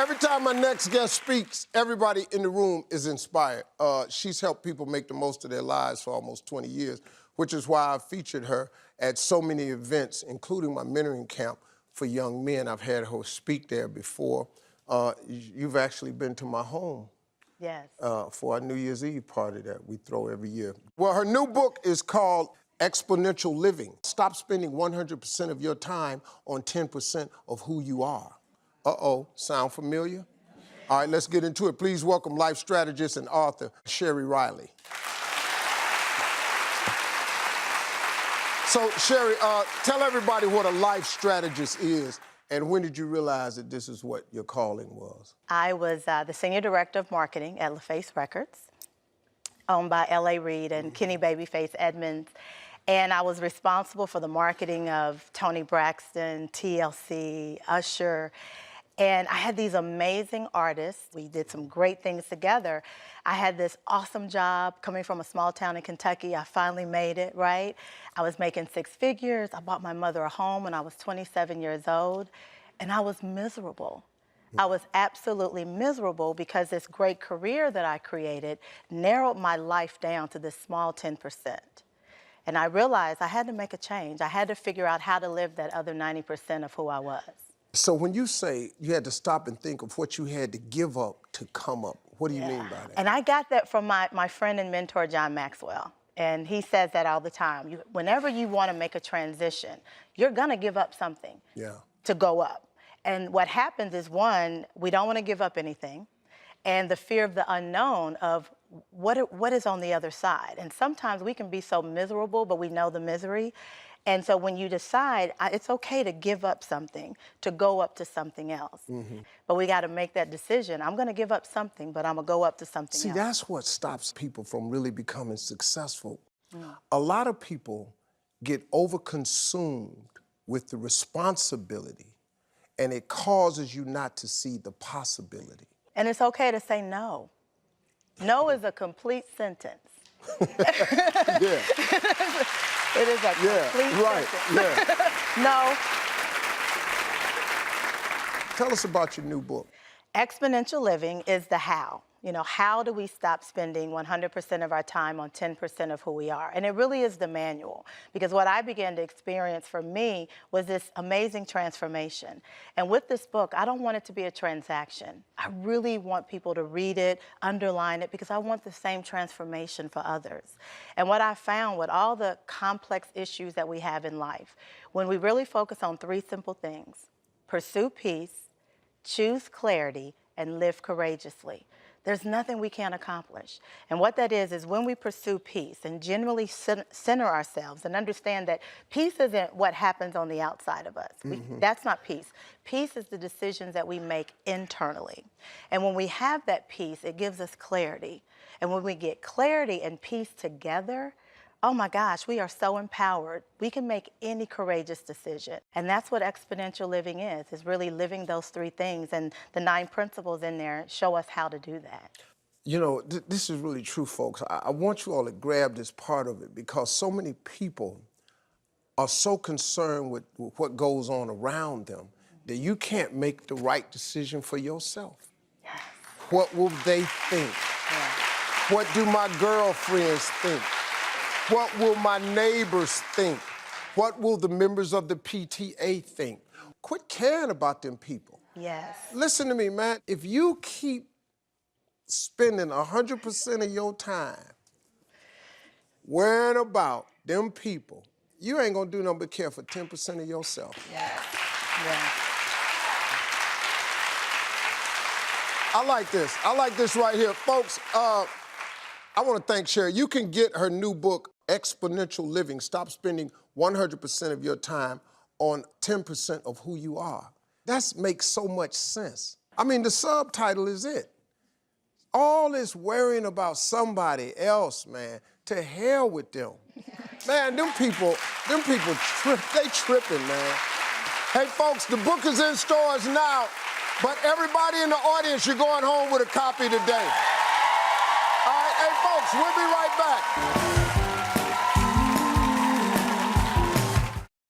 Every time my next guest speaks, everybody in the room is inspired. She's helped people make the most of their lives for almost 20 years, which is why I've featured her at so many events, including my mentoring camp for young men. I've had her speak there before. You've actually been to my home. Yes. For our New Year's Eve party that we throw every year. Well, her new book is called Exponential Living. Stop spending 100% of your time on 10% of who you are. Uh-oh, sound familiar? All right, let's get into it. Please welcome life strategist and author, Sheri Riley. So, Sheri, tell everybody what a life strategist is, and when did you realize that this is what your calling was? I was the senior director of marketing at LaFace Records, owned by L.A. Reid and Kenny Babyface Edmonds. And I was responsible for the marketing of Toni Braxton, TLC, Usher. And I had these amazing artists. We did some great things together. I had this awesome job coming from a small town in Kentucky. I finally made it, right? I was making 6 figures. I bought my mother a home when I was 27 years old, and I was miserable. I was absolutely miserable because this great career that I created narrowed my life down to this small 10%. And I realized I had to make a change. I had to figure out how to live that other 90% of who I was. So when you say you had to stop and think of what you had to give up to come up, what do you mean by that? And I got that from my friend and mentor, John Maxwell. And he says that all the time. Whenever you want to make a transition, you're going to give up something to go up. And what happens is, one, we don't want to give up anything. And the fear of the unknown of what is on the other side. And sometimes we can be so miserable, but we know the misery. And so when you decide, it's okay to give up something, to go up to something else. But we got to make that decision. I'm going to give up something, but I'm going to go up to something else. See, that's what stops people from really becoming successful. A lot of people get overconsumed with the responsibility, and it causes you not to see the possibility. And it's okay to say no. No is a complete sentence. Yeah. It is a complete sentence. No. Tell us about your new book. Exponential Living is the how. You know, how do we stop spending 100% of our time on 10% of who we are? And it really is the manual, because what I began to experience for me was this amazing transformation. And with this book, I don't want it to be a transaction. I really want people to read it, underline it, because I want the same transformation for others. And what I found with all the complex issues that we have in life, when we really focus on 3 simple things: pursue peace, choose clarity, and live courageously, there's nothing we can't accomplish. And what that is when we pursue peace and generally center ourselves and understand that peace isn't what happens on the outside of us. That's not peace. Peace is the decisions that we make internally. And when we have that peace, it gives us clarity. And when we get clarity and peace together, oh my gosh, we are so empowered. We can make any courageous decision. And that's what exponential living is really living those 3 things. And the 9 principles in there show us how to do that. You know, this is really true, folks. I want you all to grab this part of it, because so many people are so concerned with what goes on around them that you can't make the right decision for yourself. What will they think? What do my girlfriends think? What will my neighbors think? What will the members of the PTA think? Quit caring about them people. Yes. Listen to me, man. If you keep spending 100% of your time worrying about them people, you ain't gonna do nothing but care for 10% of yourself. I like this. I like this right here. Folks, I want to thank Sheri. You can get her new book, Exponential Living. Stop spending 100% of your time on 10% of who you are. That makes so much sense. I mean, the subtitle is it. All this worrying about somebody else, man, to hell with them. Man, them people they tripping, man. Hey, folks, the book is in stores now, but everybody in the audience, you're going home with a copy today. All right, hey, folks, we'll be right back.